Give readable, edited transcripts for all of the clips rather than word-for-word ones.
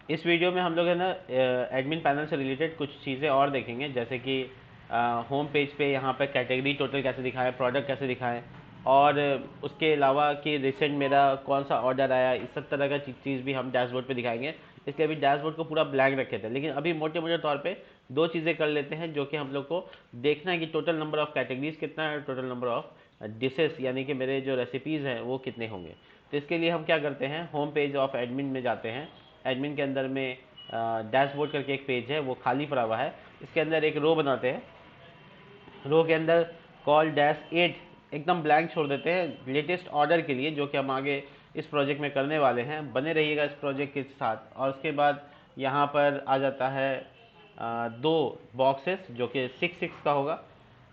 इस वीडियो में हम लोग है ना एडमिन पैनल से रिलेटेड कुछ चीज़ें और देखेंगे, जैसे कि होम पेज पे यहाँ पे कैटेगरी टोटल कैसे दिखाएं, प्रोडक्ट कैसे दिखाएं, और उसके अलावा कि रिसेंट मेरा कौन सा ऑर्डर आया, इस सब तरह का चीज़ भी हम डैशबोर्ड पे दिखाएंगे। इसलिए अभी डैशबोर्ड को पूरा ब्लैंक रखे थे, लेकिन अभी मोटे मोटे तौर पे दो चीज़ें कर लेते हैं जो कि हम लोग को देखना है कि टोटल नंबर ऑफ़ कैटेगरीज कितना है, टोटल नंबर ऑफ़ डिशेस यानी कि मेरे जो रेसिपीज़ हैं वो कितने होंगे। तो इसके लिए हम क्या करते हैं, होम पेज ऑफ एडमिन में जाते हैं। एडमिन के अंदर में डैशबोर्ड करके एक पेज है, वो खाली पड़ा हुआ है। इसके अंदर एक रो बनाते हैं, रो के अंदर कॉल डैश 8 एकदम ब्लैंक छोड़ देते हैं लेटेस्ट ऑर्डर के लिए, जो कि हम आगे इस प्रोजेक्ट में करने वाले हैं। बने रहिएगा इस प्रोजेक्ट के साथ। और उसके बाद यहाँ पर आ जाता है दो बॉक्सेस जो कि 6 का होगा।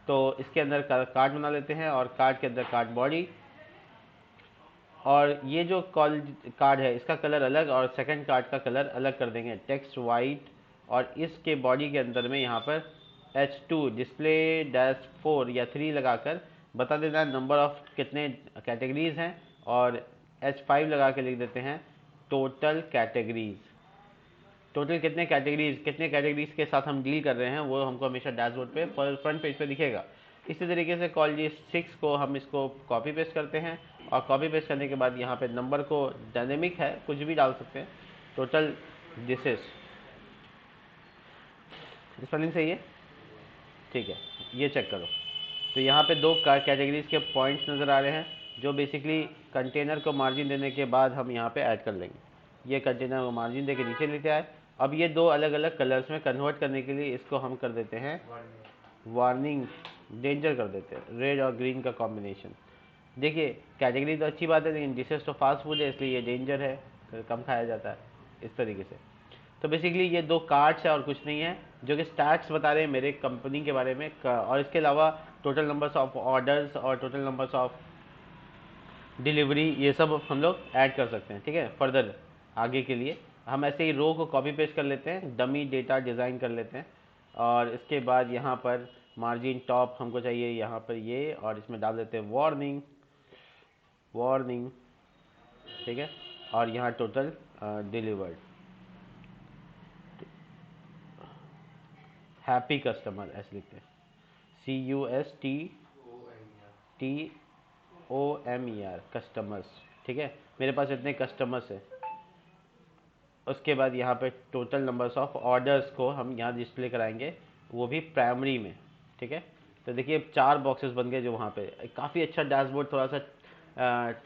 तो इसके अंदर कार्ड बना लेते हैं, और कार्ड के अंदर कार्ड बॉडी, और ये जो कॉल कार्ड है इसका कलर अलग और सेकंड कार्ड का कलर अलग कर देंगे, टेक्स्ट वाइट। और इसके बॉडी के अंदर में यहाँ पर H2 डिस्प्ले डैश 4 या 3 लगाकर बता देना नंबर ऑफ कितने कैटेगरीज हैं, और H5 लगा के लिख देते हैं टोटल कैटेगरीज। टोटल कितने कैटेगरीज के साथ हम डील कर रहे हैं वो हमको हमेशा डैशबोर्ड पे फ्रंट पेज पे दिखेगा। इसी तरीके से कॉल जी 6 को हम इसको कॉपी पेस्ट करते हैं, और कॉपी पेस्ट करने के बाद यहाँ पे नंबर को डायनेमिक है, कुछ भी डाल सकते हैं। टोटल डिशेस, स्पेलिंग सही है, ठीक है, ये चेक करो। तो यहाँ पे दो कैटेगरीज के पॉइंट्स नज़र आ रहे हैं, जो बेसिकली कंटेनर को मार्जिन देने के बाद हम यहाँ पे ऐड कर लेंगे। ये कंटेनर को मार्जिन दे के नीचे लेते आए। अब ये दो अलग अलग कलर्स में कन्वर्ट करने के लिए इसको हम कर देते हैं वार्निंग, डेंजर कर देते हैं, रेड और ग्रीन का कॉम्बिनेशन। देखिए कैटेगरी तो अच्छी बात है, लेकिन डिशेस तो फास्ट फूड है, इसलिए ये डेंजर है, कम खाया जाता है इस तरीके से। तो बेसिकली ये दो कार्ड्स है और कुछ नहीं है, जो कि स्टैट्स बता रहे हैं मेरे कंपनी के बारे में। और इसके अलावा टोटल नंबर्स ऑफ ऑर्डर्स और टोटल नंबर्स ऑफ डिलीवरी, ये सब हम लोग ऐड कर सकते हैं। ठीक है, फर्दर आगे के लिए हम ऐसे ही रो को कॉपी पेस्ट कर लेते हैं, डमी डेटा डिज़ाइन कर लेते हैं। और इसके बाद यहाँ पर मार्जिन टॉप हमको चाहिए यहाँ पर ये, और इसमें डाल देते हैं वार्निंग वार्निंग, ठीक है। और यहाँ टोटल डिलीवर्ड, हैप्पी कस्टमर ऐसे लिखते हैं, CUSTOMER कस्टमर्स। ठीक है, मेरे पास इतने कस्टमर्स हैं। उसके बाद यहाँ पे टोटल नंबर्स ऑफ ऑर्डर्स को हम यहाँ डिस्प्ले कराएंगे, वो भी प्राइमरी में। ठीक है, तो देखिए 4 बॉक्सेस बन गए जो वहाँ पे काफ़ी अच्छा डैशबोर्ड, थोड़ा सा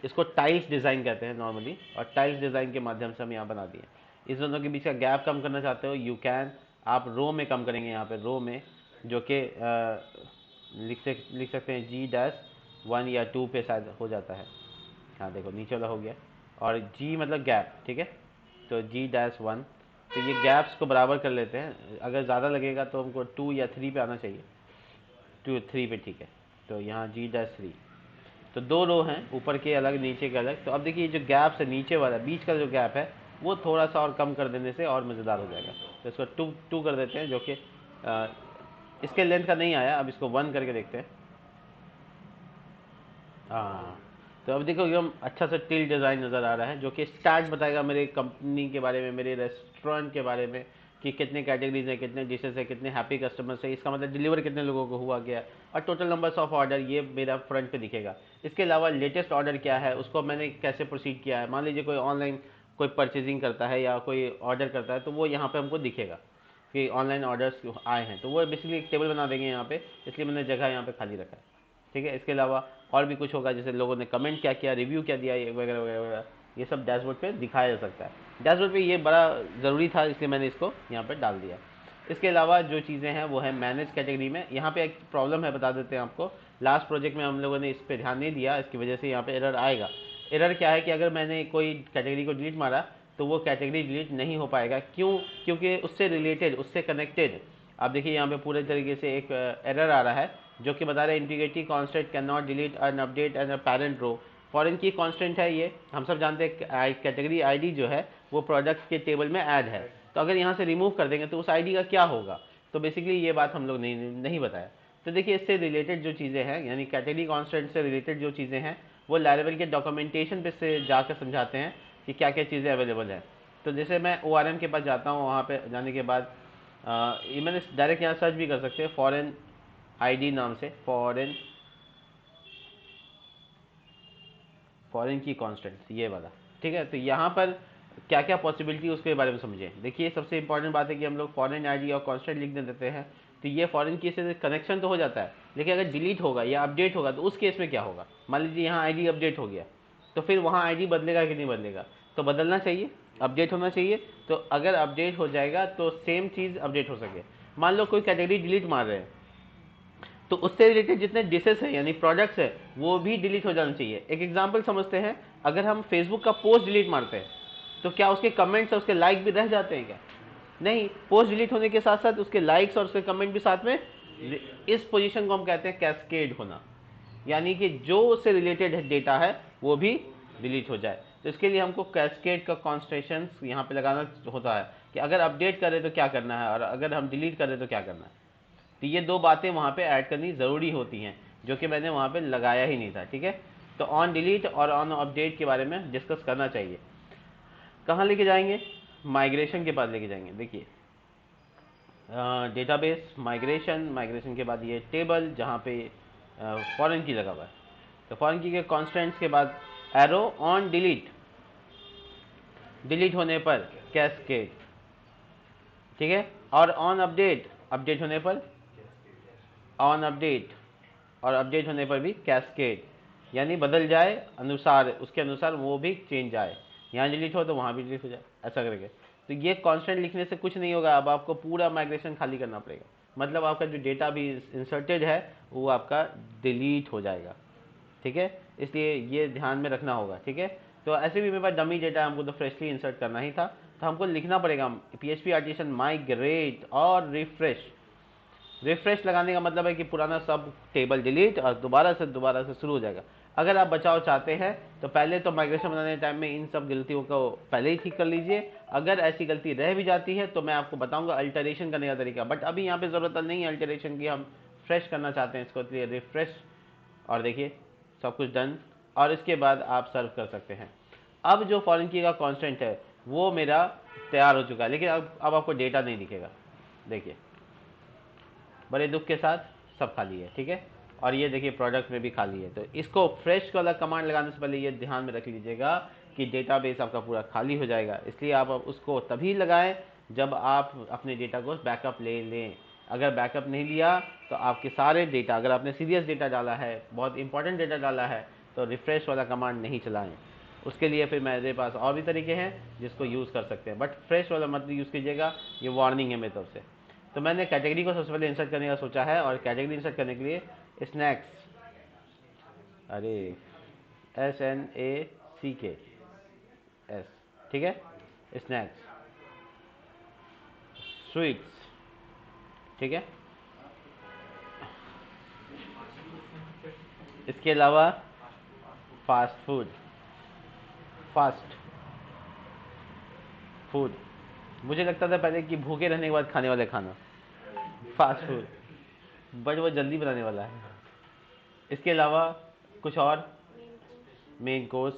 इसको टाइल्स डिज़ाइन कहते हैं नॉर्मली, और टाइल्स डिज़ाइन के माध्यम से हम यहाँ बना दिए। इस दोनों के बीच का गैप कम करना चाहते हो, यू कैन, आप रो में कम करेंगे, यहाँ पे रो में, जो कि लिख सकते हैं G-1 या 2 पे शायद हो जाता है। हाँ देखो नीचे वाला हो गया, और G मतलब गैप, ठीक है। तो G-1, तो ये गैप्स को बराबर कर लेते हैं। अगर ज़्यादा लगेगा तो हमको 2 या 3 पे आना चाहिए, 2-3 पे, ठीक है। तो यहाँ G-3, तो दो रो हैं, ऊपर के अलग नीचे के अलग। तो अब देखिए जो गैप है नीचे वाला, बीच का जो गैप है, वो थोड़ा सा और कम कर देने से और मज़ेदार हो जाएगा। तो इसको 2 कर देते हैं, जो कि इसके लेंथ का नहीं आया। अब इसको 1 करके देखते हैं। हाँ, तो अब देखो एकदम अच्छा सा टिल डिज़ाइन नज़र आ रहा है, जो कि स्टार्ट बताएगा मेरे कंपनी के बारे में, मेरे रेस्टोरेंट के बारे में, कि कितने कैटेगरीज हैं, कितने डिशेस हैं, कितने हैप्पी कस्टमर्स हैं, इसका मतलब डिलीवर कितने लोगों को हुआ गया, और टोटल नंबर्स ऑफ ऑर्डर, ये मेरा फ्रंट पे दिखेगा। इसके अलावा लेटेस्ट ऑर्डर क्या है, उसको मैंने कैसे प्रोसीड किया है। मान लीजिए कोई ऑनलाइन कोई परचेजिंग करता है या कोई ऑर्डर करता है, तो वो यहाँ पे हमको दिखेगा कि ऑनलाइन ऑर्डर्स आए हैं। तो वो बेसिकली एक टेबल बना देंगे यहाँ पे, इसलिए मैंने जगह यहाँ पे खाली रखा है। ठीक है, इसके अलावा और भी कुछ होगा, जैसे लोगों ने कमेंट क्या किया, रिव्यू क्या दिया, ये वगैरह वगैरह वगैरह, ये सब डैशबोर्ड पे दिखाया जा सकता है। डैशबोर्ड पे ये बड़ा ज़रूरी था, इसलिए मैंने इसको यहाँ पे डाल दिया। इसके अलावा जो चीज़ें हैं वो है मैनेज कैटेगरी में। यहाँ पे एक प्रॉब्लम है, बता देते हैं आपको। लास्ट प्रोजेक्ट में हम लोगों ने इस पर ध्यान नहीं दिया, इसकी वजह से यहाँ पे एरर आएगा। एरर क्या है कि अगर मैंने कोई कैटेगरी को डिलीट मारा, तो वो कैटेगरी डिलीट नहीं हो पाएगा। क्यों? क्योंकि उससे रिलेटेड, उससे कनेक्टेड, आप देखिए यहाँ पे पूरे तरीके से एक एरर आ रहा है, जो कि बता रहा है integrity constraint can not delete an update an a parent row. Foreign key constraint है ये, हम सब जानते हैं। कैटेगरी आईडी जो है वो प्रोडक्ट के टेबल में ऐड है, तो अगर यहाँ से रिमूव कर देंगे तो उस आईडी का क्या होगा। तो बेसिकली ये बात हम लोग नहीं बताया। तो देखिए इससे रिलेटेड जो चीज़ें हैं, यानी कैटेगरी कांस्टेंट से रिलेटेड जो चीज़ें हैं, वो लैरावेल के डॉक्यूमेंटेशन पे से जाकर समझाते हैं कि क्या क्या चीज़ें अवेलेबल हैं। तो जैसे मैं ORM के पास जाता हूँ, वहाँ पे जाने के बाद ये मैंने डायरेक्ट यहाँ सर्च भी कर सकते हैं फॉरेन आईडी नाम से, फॉरेन की कॉन्स्टेंट्स ये वाला। ठीक है, तो यहाँ पर क्या क्या पॉसिबिलिटी उसके बारे में समझें। देखिए सबसे इंपॉर्टेंट बात है कि हम लोग फॉरेन आईडी और कॉन्स्टेंट लिख देते हैं, तो ये फॉरेन की से कनेक्शन तो हो जाता है, लेकिन अगर डिलीट होगा या अपडेट होगा तो उस केस में क्या होगा। मान लीजिए यहाँ आईडी अपडेट हो गया, तो फिर वहाँ आईडी बदलेगा कि नहीं बदलेगा, तो बदलना चाहिए, अपडेट होना चाहिए। तो अगर अपडेट हो जाएगा तो सेम चीज़ अपडेट हो सके। मान लो कोई कैटेगरी डिलीट मार रहे हैं, तो उससे रिलेटेड जितने डिशेस है यानी प्रोडक्ट्स है वो भी डिलीट हो जाना चाहिए। एक एग्जांपल समझते हैं, अगर हम फेसबुक का पोस्ट डिलीट मारते हैं तो क्या उसके कमेंट्स और उसके लाइक भी रह जाते हैं क्या? नहीं, पोस्ट डिलीट होने के साथ साथ उसके लाइक्स और उसके कमेंट भी साथ में। इस पोजीशन को हम कहते हैं कैस्केड होना, यानी कि जो उससे रिलेटेड डेटा है वो भी डिलीट हो जाए। तो इसके लिए हमको कैस्केड का कॉन्स्टेंशन यहाँ पे लगाना होता है कि अगर अपडेट करें तो क्या करना है और अगर हम डिलीट करें तो क्या करना है। तो ये दो बातें वहाँ पे ऐड करनी ज़रूरी होती हैं, जो कि मैंने वहाँ पे लगाया ही नहीं था। ठीक है, तो ऑन डिलीट और ऑन अपडेट के बारे में डिस्कस करना चाहिए। कहाँ लेके जाएंगे? माइग्रेशन के पास लेके जाएंगे। देखिए डेटाबेस माइग्रेशन के बाद ये टेबल जहाँ पे फॉरेन की लगा हुआ है, तो फॉरेन की के कॉन्स्टेंट्स के बाद एरो ऑन डिलीट होने पर कैस्केड। ठीक है, और ऑन अपडेट होने पर ऑन अपडेट और अपडेट होने पर भी कैस्केड, यानी बदल जाए अनुसार, उसके अनुसार वो भी चेंज आए, यहाँ डिलीट हो तो वहाँ भी डिलीट हो जाए, ऐसा करके। तो ये कांस्टेंट लिखने से कुछ नहीं होगा, अब आपको पूरा माइग्रेशन खाली करना पड़ेगा, मतलब आपका जो डेटा भी इंसर्टेड है वो आपका डिलीट हो जाएगा। ठीक है, इसलिए ये ध्यान में रखना होगा। ठीक है, तो ऐसे भी मेरे पास डमी डेटा है, हमको तो फ्रेशली इंसर्ट करना ही था, तो हमको लिखना पड़ेगा PHP आर्टिसन माइग्रेट और रिफ्रेश लगाने का मतलब है कि पुराना सब टेबल डिलीट और दोबारा से शुरू हो जाएगा। अगर आप बचाव चाहते हैं तो पहले तो माइग्रेशन बनाने टाइम में इन सब गलतियों को पहले ही ठीक कर लीजिए। अगर ऐसी गलती रह भी जाती है तो मैं आपको बताऊंगा अल्टरेशन करने का तरीका, बट अभी यहाँ पे ज़रूरत नहीं है अल्टरेशन की, हम फ्रेश करना चाहते हैं इसको, इसलिए रिफ्रेश। और देखिए सब कुछ डन, और इसके बाद आप सर्व कर सकते हैं। अब जो फॉरेन की का कॉन्स्टेंट है वो मेरा तैयार हो चुका है, लेकिन अब आपको डेटा नहीं दिखेगा। देखिए बड़े दुख के साथ सब खाली है। ठीक है, और ये देखिए प्रोडक्ट में भी खाली है। तो इसको फ्रेश वाला कमांड लगाने से पहले ये ध्यान में रख लीजिएगा कि डेटाबेस आपका पूरा खाली हो जाएगा, इसलिए आप उसको तभी लगाएं जब आप अपने डेटा को बैकअप ले लें। अगर बैकअप नहीं लिया तो आपके सारे डेटा, अगर आपने सीरियस डेटा डाला है, बहुत इंपॉर्टेंट डेटा डाला है, तो रिफ्रेश वाला कमांड नहीं चलाएं। उसके लिए फिर मेरे पास और भी तरीके हैं जिसको यूज़ कर सकते हैं, बट फ्रेश वाला मत यूज़ कीजिएगा, ये वार्निंग है मेरी तरफ से। तो मैंने कैटेगरी को सबसे पहले इंसर्ट करने का सोचा है, और कैटेगरी इंसर्ट करने के लिए स्नैक्स, अरे SNACK ठीक है, स्नैक्स, स्वीट्स। ठीक है, इसके अलावा फास्ट फास्ट फूड, मुझे लगता था पहले कि भूखे रहने के बाद खाने वाले खाना, फास्ट फूड, बट वो जल्दी बनाने वाला है। इसके अलावा कुछ और मेन कोर्स,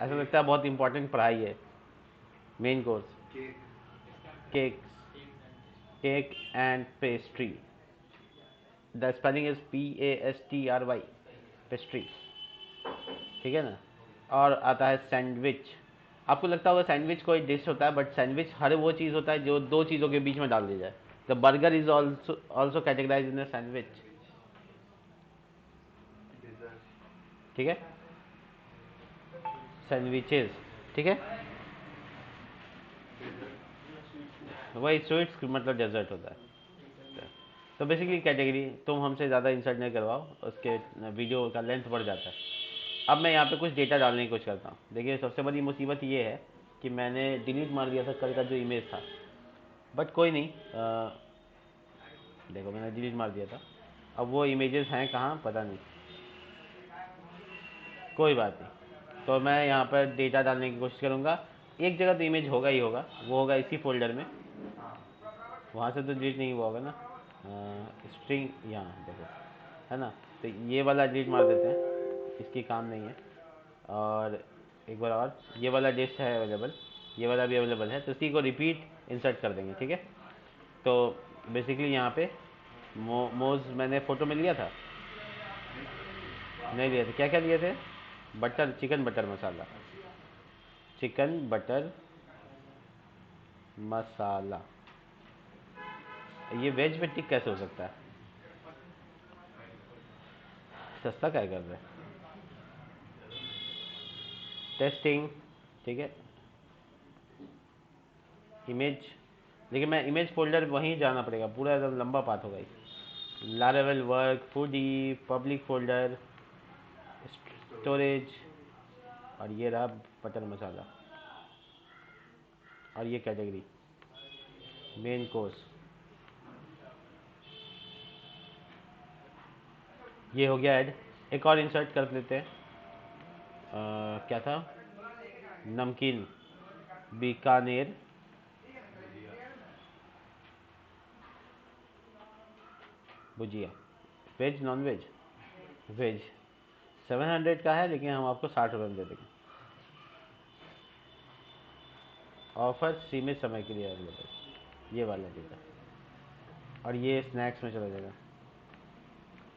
ऐसा लगता है बहुत इंपॉर्टेंट पढ़ाई है। Main course cake, cake and pastry, the spelling is PASTRY, pastry. ठीक है ना, और आता है सैंडविच। आपको लगता होगा सैंडविच कोई डिश होता है, बट सैंडविच हर वो चीज़ होता है जो दो चीज़ों के बीच में डाल दी जाए। The burger is also categorise in sandwich. ठीक है, सैंडविचेस। ठीक है, वही स्वीट्स मतलब डेजर्ट होता है। तो बेसिकली कैटेगरी तुम हमसे ज़्यादा इंसर्ट नहीं करवाओ, उसके वीडियो का लेंथ बढ़ जाता है। अब मैं यहाँ पे कुछ डेटा डालने की कोशिश करता हूँ। देखिए सबसे बड़ी मुसीबत ये है कि मैंने डिलीट मार दिया था कल का जो इमेज था, बट कोई नहीं, देखो मैंने डिलीट मार दिया था, अब वो इमेजेस हैं कहाँ पता नहीं, कोई बात नहीं। तो मैं यहाँ पर डेटा डालने की कोशिश करूँगा। एक जगह तो इमेज होगा ही होगा, वो होगा इसी फोल्डर में, वहाँ से तो डिलीट नहीं हुआ होगा ना। स्ट्रिंग यहाँ देखो है ना, तो ये वाला डिलीट मार देते हैं, इसकी काम नहीं है। और एक बार और, ये वाला डिश है अवेलेबल, ये वाला भी अवेलेबल है, तो इसी को रिपीट इंसर्ट कर देंगे। ठीक है, तो बेसिकली यहाँ पे मोमोज मैंने फ़ोटो में लिया था, नहीं लिए थे, क्या क्या लिए थे, बटर चिकन बटर मसाला, चिकन बटर मसाला। ये वेज में टिक कैसे हो सकता है, सस्ता क्या कर रहे हैं। टेस्टिंग, ठीक है, इमेज, लेकिन मैं इमेज फोल्डर वहीं जाना पड़ेगा, पूरा एकदम लंबा पाथ होगा। Laravel work, foodie, public folder, storage, और ये रहा बटर मसाला, और ये कैटेगरी मेन कोर्स, ये हो गया ऐड। एक और इंसर्ट कर लेते हैं, क्या था, नमकीन बीकानेर भुजिया, वेज नॉन वेज, वेज 700 का है, लेकिन हम आपको 60 रुपये में दे देंगे, ऑफर सीमित समय के लिए अवेलेबल, ये वाला देगा, और ये स्नैक्स में चला जाएगा।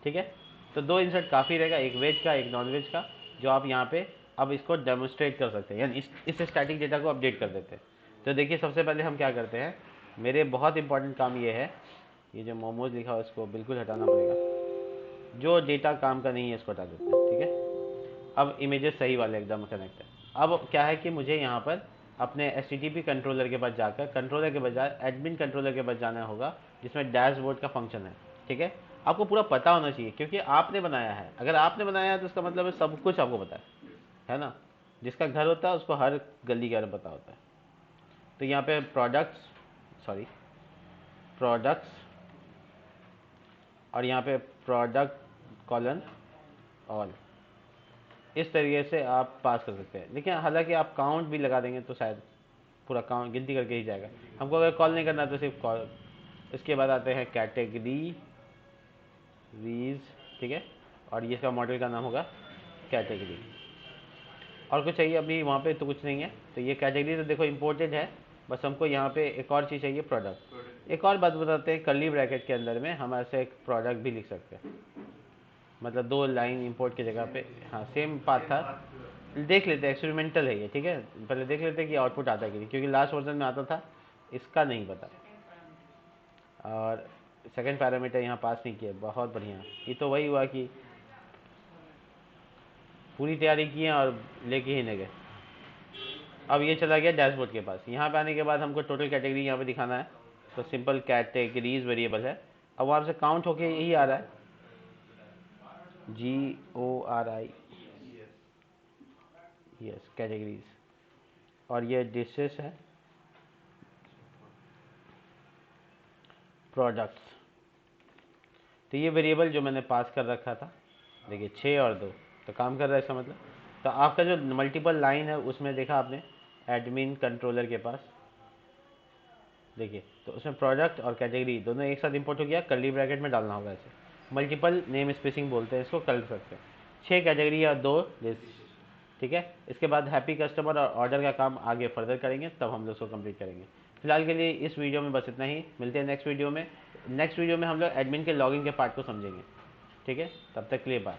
ठीक है, तो दो इंसर्ट काफ़ी रहेगा, एक वेज का एक नॉन वेज का, जो आप यहाँ पे अब इसको डेमोन्स्ट्रेट कर सकते हैं, यानी इस स्टैटिक डेटा को अपडेट कर देते हैं। तो देखिए सबसे पहले हम क्या करते हैं, मेरे बहुत इंपॉर्टेंट काम ये है, ये जो मोमोज लिखा हुआ है इसको बिल्कुल हटाना पड़ेगा, जो डेटा काम का नहीं है इसको हटा देते हैं। ठीक है, अब इमेजेस सही वाले एकदम कनेक्ट है। अब क्या है कि मुझे यहाँ पर अपने HTTP कंट्रोलर के पास जाकर, कंट्रोलर के बजाय एडमिन कंट्रोलर के पास जाना होगा, जिसमें डैशबोर्ड का फंक्शन है। ठीक है, आपको पूरा पता होना चाहिए, क्योंकि आपने बनाया है, अगर आपने बनाया है तो इसका मतलब है सब कुछ आपको पता है ना। जिसका घर होता है उसको हर गली का पता होता है। तो यहाँ पे प्रोडक्ट्स, और यहाँ पे प्रोडक्ट कॉलन ऑल, इस तरीके से आप पास कर सकते हैं। लेकिन हालांकि आप काउंट भी लगा देंगे तो शायद पूरा काउंट गिनती करके ही जाएगा। हमको अगर कॉल नहीं करना तो सिर्फ कॉल। इसके बाद आते हैं कैटेगरीज, ठीक है, और ये इसका मॉडल का नाम होगा कैटेगरी। और कुछ चाहिए अभी वहाँ पे तो कुछ नहीं है, तो ये कैटेगरी तो देखो इम्पोर्टेड है, बस हमको यहाँ पे एक और चीज़ चाहिए, प्रोडक्ट। एक और बात बताते हैं, कर्ली ब्रैकेट के अंदर में हम ऐसे एक प्रोडक्ट भी लिख सकते हैं, मतलब 2 लाइन इंपोर्ट की जगह पे, हाँ सेम पाथ था। देख लेते हैं, एक्सपेरिमेंटल है ये, ठीक है, पहले देख लेते हैं कि आउटपुट आता है कि नहीं, क्योंकि लास्ट वर्जन में आता था, इसका नहीं पता। और सेकंड पैरामीटर यहाँ पास नहीं किया, बहुत बढ़िया। ये तो वही हुआ कि पूरी तैयारी की है और लेके ही नहीं गए। अब ये चला गया डैशबोर्ड के पास, यहाँ पे आने के बाद हमको टोटल कैटेगरी यहाँ पे दिखाना है, तो सिंपल कैटेगरीज वेरिएबल है। अब वहाँ से काउंट होके यही आ रहा है, GORI, यस कैटेगरीज, और ये डिशेस है, प्रोडक्ट्स। तो ये वेरिएबल जो मैंने पास कर रखा था, देखिए 6 और 2, तो काम कर रहा है इसका मतलब। तो आपका जो मल्टीपल लाइन है उसमें देखा आपने एडमिन कंट्रोलर के पास, देखिए तो उसमें प्रोडक्ट और कैटेगरी दोनों एक साथ इंपोर्ट हो गया, कर्ली ब्रैकेट में डालना होगा ऐसे, मल्टीपल नेम स्पेसिंग बोलते हैं इसको, कर सकते हैं। 6 कैटेगरी और 2 लिस्ट। ठीक है, इसके बाद हैप्पी कस्टमर और ऑर्डर का काम आगे फर्दर करेंगे, तब हम लोग उसको कंप्लीट करेंगे। फिलहाल के लिए इस वीडियो में बस इतना ही, मिलते हैं नेक्स्ट वीडियो में। नेक्स्ट वीडियो में हम लोग एडमिन के लॉगिन के पार्ट को समझेंगे। ठीक है, तब तक के लिए बाय।